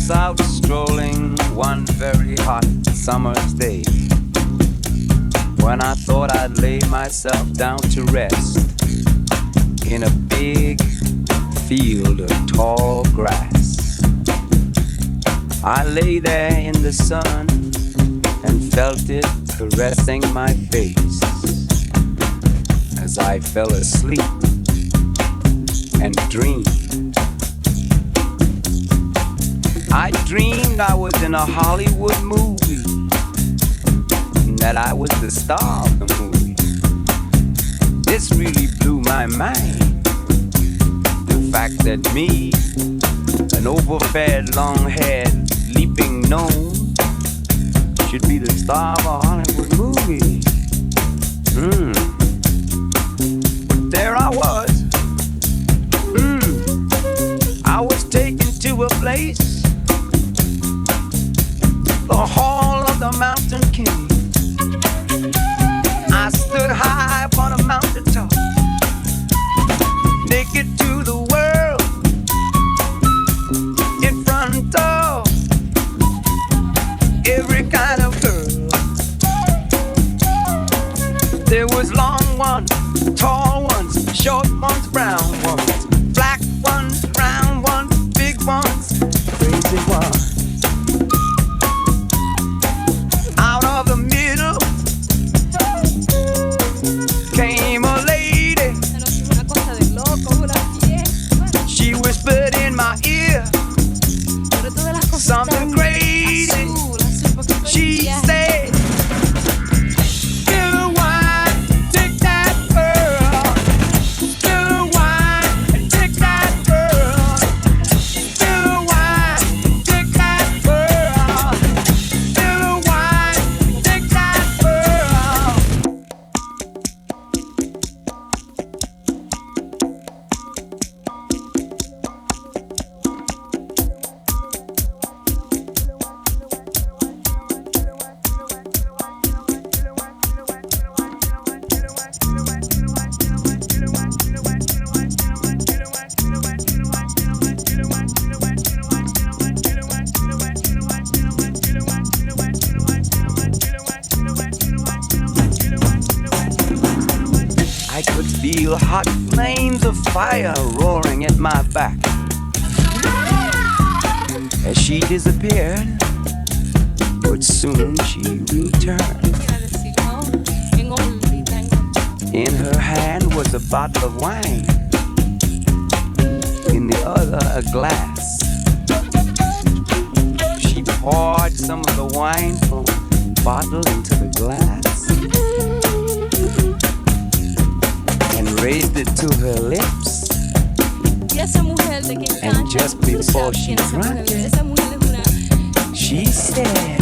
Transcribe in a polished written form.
was out strolling one very hot summer's day when I thought I'd lay myself down to rest in a big field of tall grass. I lay there in the sun and felt it caressing my face as I fell asleep and dreamed. I dreamed I was in a Hollywood movie, and that I was the star of the movie. This really blew my mind. The fact that me, an overfed, long-haired, leaping gnome, should be the star of a Hollywood movie. But there I was. I was taken to a place, the Hall of the Mountain King. I stood high upon a mountain top, naked to the world, in front of every kind of girl. There was long ones, tall ones, short ones, brown ones, black ones, round ones, big ones, crazy ones. Out of the middle came a lady. She whispered in my ear something crazy. She said, "Still wine, take that girl. Still wine, take that girl. Still wine, take that girl. Still wine, take that girl." I could feel hot flames of fire roaring at my back as she disappeared, but soon she returned. In her hand was a bottle of wine, in the other a glass. She poured some of the wine from the bottle into the glass and raised it to her lips. And just before she drank it, she said,